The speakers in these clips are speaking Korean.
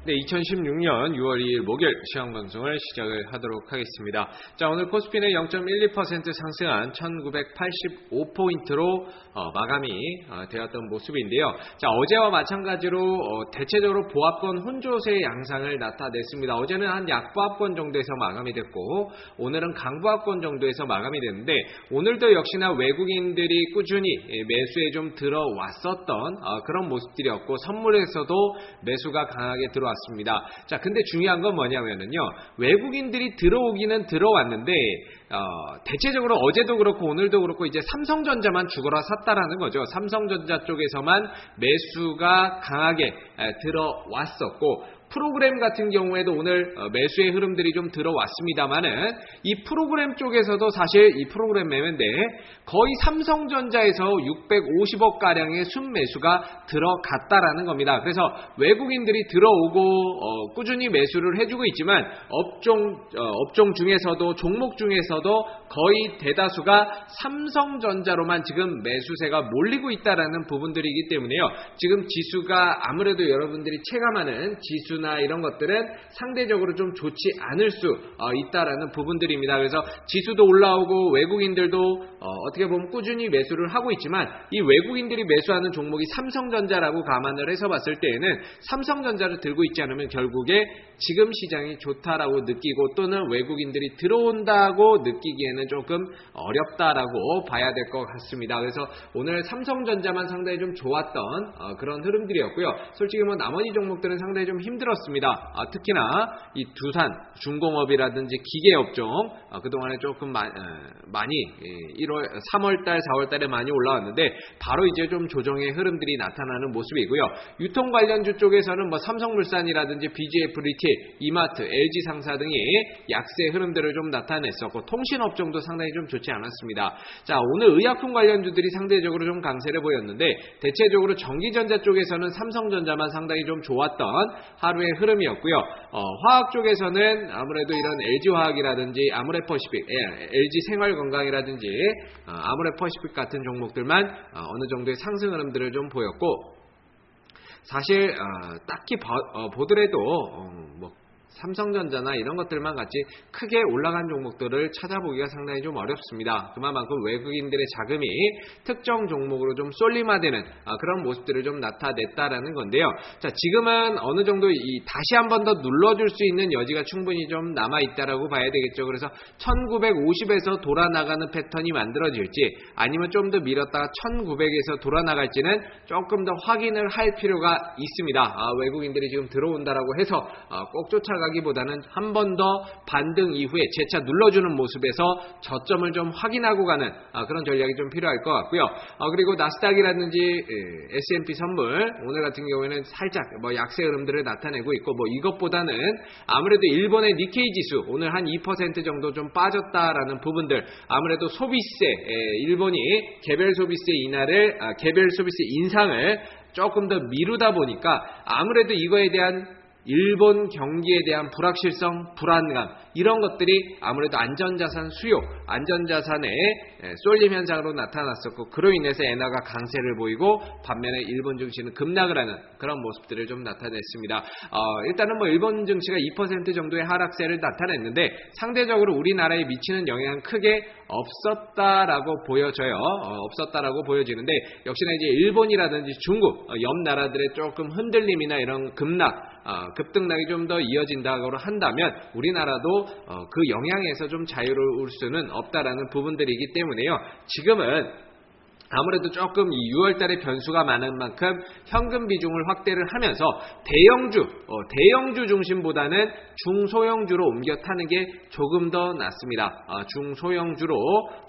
네, 2016년 6월 2일 목요일 시황방송을 시작을 하도록 하겠습니다. 자, 오늘 코스피는 0.12% 상승한 1985포인트로 마감이 되었던 모습인데요. 자, 어제와 마찬가지로 대체적으로 보합권 혼조세 양상을 나타냈습니다. 어제는 한 약보합권 정도에서 마감이 됐고 오늘은 강보합권 정도에서 마감이 됐는데 오늘도 역시나 외국인들이 꾸준히 매수에 좀 들어왔었던 그런 모습들이었고 선물에서도 매수가 강하게 들어왔습니다. 자, 근데 중요한 건 뭐냐면요. 외국인들이 들어오기는 들어왔는데 대체적으로 어제도 그렇고 오늘도 그렇고 이제 삼성전자만 죽어라 샀다라는 거죠. 삼성전자 쪽에서만 매수가 강하게 들어왔었고 프로그램 같은 경우에도 오늘 매수의 흐름들이 좀 들어왔습니다만은 이 프로그램 쪽에서도 사실 이 프로그램 매매인데 거의 삼성전자에서 650억 가량의 순매수가 들어갔다라는 겁니다. 그래서 외국인들이 들어오고 꾸준히 매수를 해주고 있지만 업종 중에서도 종목 중에서도 거의 대다수가 삼성전자로만 지금 매수세가 몰리고 있다라는 부분들이기 때문에요. 지금 지수가 아무래도 여러분들이 체감하는 지수나 이런 것들은 상대적으로 좀 좋지 않을 수 있다라는 부분들입니다. 그래서 지수도 올라오고 외국인들도 어떻게 보면 꾸준히 매수를 하고 있지만 이 외국인들이 매수하는 종목이 삼성전자라고 감안을 해서 봤을 때에는 삼성전자를 들고 있지 않으면 결국에 지금 시장이 좋다라고 느끼고 또는 외국인들이 들어온다고 느끼기에는 조금 어렵다라고 봐야 될 것 같습니다. 그래서 오늘 삼성전자만 상당히 좀 좋았던 그런 흐름들이었고요. 솔직히 뭐 나머지 종목들은 상당히 좀 힘들었습니다. 특히나 이 두산, 중공업이라든지 기계업종 그동안에 조금 많이 3월달, 4월달에 많이 올라왔는데 바로 이제 좀 조정의 흐름들이 나타나는 모습이고요. 유통 관련주 쪽에서는 뭐 삼성물산이라든지 BGF 리테일, 이마트, LG상사 등이 약세 흐름들을 좀 나타냈었고 통신업종도 상당히 좀 좋지 않았습니다. 자, 오늘 의약품 관련주들이 상대적으로 좀 강세를 보였는데 대체적으로 전기전자 쪽에서는 삼성전자만 상당히 좀 좋았던 하루의 흐름이었고요. 화학 쪽에서는 아무래도 이런 LG화학이라든지 아모레퍼시픽, LG생활건강이라든지 아모레퍼시픽 같은 종목들만 어느 정도의 상승 흐름들을 좀 보였고 사실 딱히 보더라도 뭐 삼성전자나 이런 것들만 같이 크게 올라간 종목들을 찾아보기가 상당히 좀 어렵습니다. 그만큼 외국인들의 자금이 특정 종목으로 좀 쏠림화되는 그런 모습들을 좀 나타냈다라는 건데요. 자, 지금은 어느 정도 다시 한 번 더 눌러줄 수 있는 여지가 충분히 좀 남아있다라고 봐야 되겠죠. 그래서 1950에서 돌아나가는 패턴이 만들어질지 아니면 좀 더 밀었다가 1900에서 돌아나갈지는 조금 더 확인을 할 필요가 있습니다. 외국인들이 지금 들어온다라고 해서 꼭 쫓아가기보다는 한 번 더 반등 이후에 재차 눌러주는 모습에서 저점을 좀 확인하고 가는 그런 전략이 좀 필요할 것 같고요. 그리고 나스닥이라든지 S&P 선물 오늘 같은 경우에는 살짝 뭐 약세 흐름들을 나타내고 있고 뭐 이것보다는 아무래도 일본의 니케이 지수 오늘 한 2% 정도 좀 빠졌다라는 부분들 아무래도 소비세 일본이 개별 소비세 인상을 조금 더 미루다 보니까 아무래도 이거에 대한 일본 경기에 대한 불확실성, 불안감 이런 것들이 아무래도 안전자산 수요, 안전자산의 쏠림 현상으로 나타났었고 그로 인해서 엔화가 강세를 보이고 반면에 일본 증시는 급락을 하는 그런 모습들을 좀 나타냈습니다. 일단은 뭐 일본 증시가 2% 정도의 하락세를 나타냈는데 상대적으로 우리나라에 미치는 영향은 크게 없었다라고 보여져요. 없었다라고 보여지는데 역시나 이제 일본이라든지 중국 옆 나라들의 조금 흔들림이나 이런 급등락이 좀 더 이어진다고 한다면 우리나라도 그 영향에서 좀 자유로울 수는 없다라는 부분들이기 때문에요. 지금은 아무래도 조금 이 6월달에 변수가 많은 만큼 현금 비중을 확대를 하면서 대형주 중심보다는 중소형주로 옮겨 타는 게 조금 더 낫습니다. 중소형주로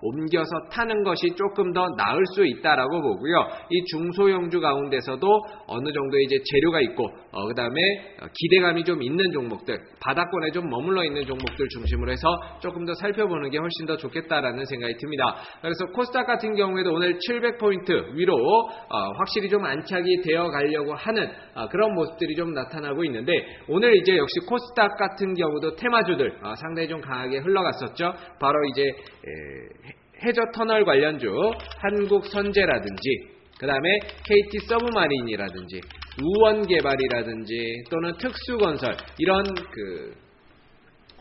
옮겨서 타는 것이 조금 더 나을 수 있다라고 보고요. 이 중소형주 가운데서도 어느 정도 이제 재료가 있고 그 다음에 기대감이 좀 있는 종목들, 바닥권에 좀 머물러 있는 종목들 중심으로 해서 조금 더 살펴보는 게 훨씬 더 좋겠다라는 생각이 듭니다. 그래서 코스닥 같은 경우에도 오늘 700포인트 위로 확실히 좀 안착이 되어 가려고 하는 그런 모습들이 좀 나타나고 있는데 오늘 이제 역시 코스닥 같은 경우도 테마주들 상당히 좀 강하게 흘러갔었죠. 바로 이제 해저 터널 관련주 한국선제라든지 그 다음에 KT 서브마린이라든지 우원개발이라든지 또는 특수건설 이런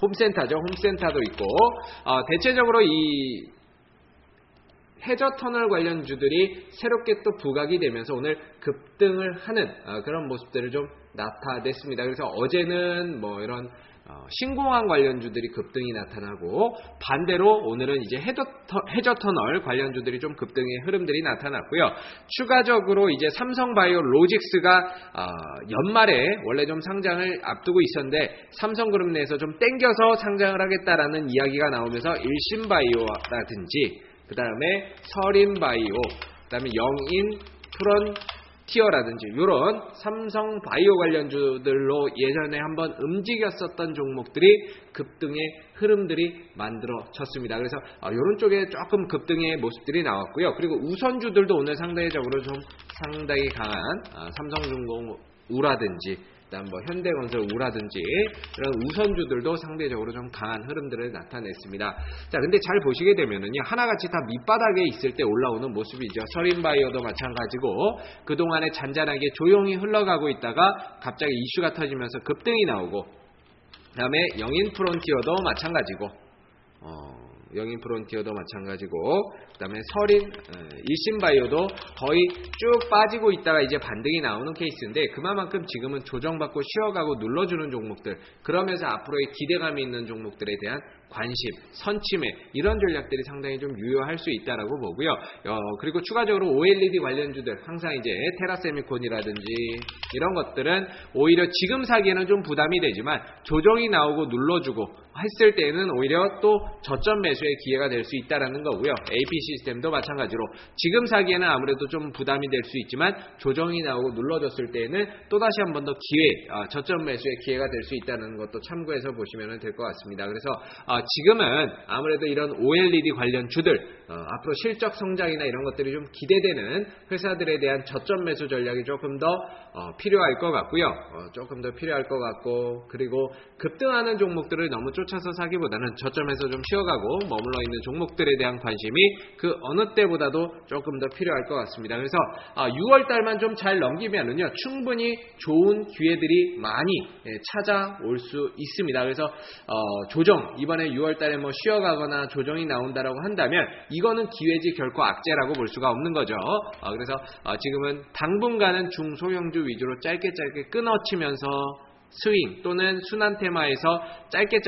홈센터죠. 홈센터도 있고 대체적으로 이 해저터널 관련주들이 새롭게 또 부각이 되면서 오늘 급등을 하는 그런 모습들을 좀 나타냈습니다. 그래서 어제는 뭐 이런 신공항 관련주들이 급등이 나타나고 반대로 오늘은 이제 해저터널 관련주들이 좀 급등의 흐름들이 나타났고요. 추가적으로 이제 삼성바이오로직스가 연말에 원래 좀 상장을 앞두고 있었는데 삼성그룹 내에서 좀 땡겨서 상장을 하겠다라는 이야기가 나오면서 일신바이오라든지 그 다음에 서린바이오, 그 다음에 영인 프론티어라든지 이런 삼성 바이오 관련주들로 예전에 한번 움직였었던 종목들이 급등의 흐름들이 만들어졌습니다. 그래서 이런 쪽에 조금 급등의 모습들이 나왔고요. 그리고 우선주들도 오늘 상대적으로 좀 상당히 강한 삼성중공 우라든지 그다음 뭐 현대건설 우라든지 이런 우선주들도 상대적으로 좀 강한 흐름들을 나타냈습니다. 자, 근데 잘 보시게 되면은요, 하나같이 다 밑바닥에 있을 때 올라오는 모습이죠. 서린바이오도 마찬가지고 그동안에 잔잔하게 조용히 흘러가고 있다가 갑자기 이슈가 터지면서 급등이 나오고, 그다음에 영인프론티어도 마찬가지고, 영인프론티어도 마찬가지고, 그 다음에 일신바이오도 거의 쭉 빠지고 있다가 이제 반등이 나오는 케이스인데, 그만큼 지금은 조정받고 쉬어가고 눌러주는 종목들, 그러면서 앞으로의 기대감이 있는 종목들에 대한 관심, 선침해 이런 전략들이 상당히 좀 유효할 수 있다라고 보고요. 그리고 추가적으로 OLED 관련주들, 항상 이제 테라세미콘이라든지 이런 것들은 오히려 지금 사기에는 좀 부담이 되지만 조정이 나오고 눌러주고 했을 때는 오히려 또 저점 매수의 기회가 될 수 있다라는 거고요. AP 시스템도 마찬가지로 지금 사기에는 아무래도 좀 부담이 될 수 있지만 조정이 나오고 눌러줬을 때는 또다시 한 번 더 저점 매수의 기회가 될 수 있다는 것도 참고해서 보시면 될 것 같습니다. 그래서 지금은 아무래도 이런 OLED 관련 주들, 앞으로 실적 성장이나 이런 것들이 좀 기대되는 회사들에 대한 저점 매수 전략이 조금 더 필요할 것 같고요. 조금 더 필요할 것 같고, 그리고 급등하는 종목들을 너무 쫓아서 사기보다는 저점에서 좀 쉬어가고 머물러 있는 종목들에 대한 관심이 그 어느 때보다도 조금 더 필요할 것 같습니다. 그래서 6월달만 좀 잘 넘기면은요, 충분히 좋은 기회들이 많이 찾아올 수 있습니다. 그래서 조정, 이번에 6월달에 뭐 쉬어가거나 조정이 나온다라고 한다면 이거는 기회지 결코 악재라고 볼 수가 없는 거죠. 그래서 지금은 당분간은 중소형주 위주로 짧게 끊어치면서 스윙 또는 순환 테마에서 짧게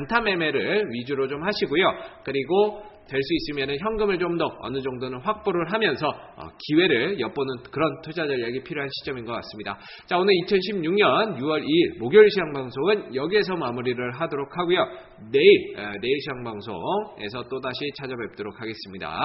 단타 매매를 위주로 좀 하시고요. 그리고 될 수 있으면 현금을 좀 더 어느 정도는 확보를 하면서 기회를 엿보는 그런 투자 전략이 필요한 시점인 것 같습니다. 자, 오늘 2016년 6월 2일 목요일 시장 방송은 여기에서 마무리를 하도록 하고요. 내일 시장 방송에서 또다시 찾아뵙도록 하겠습니다.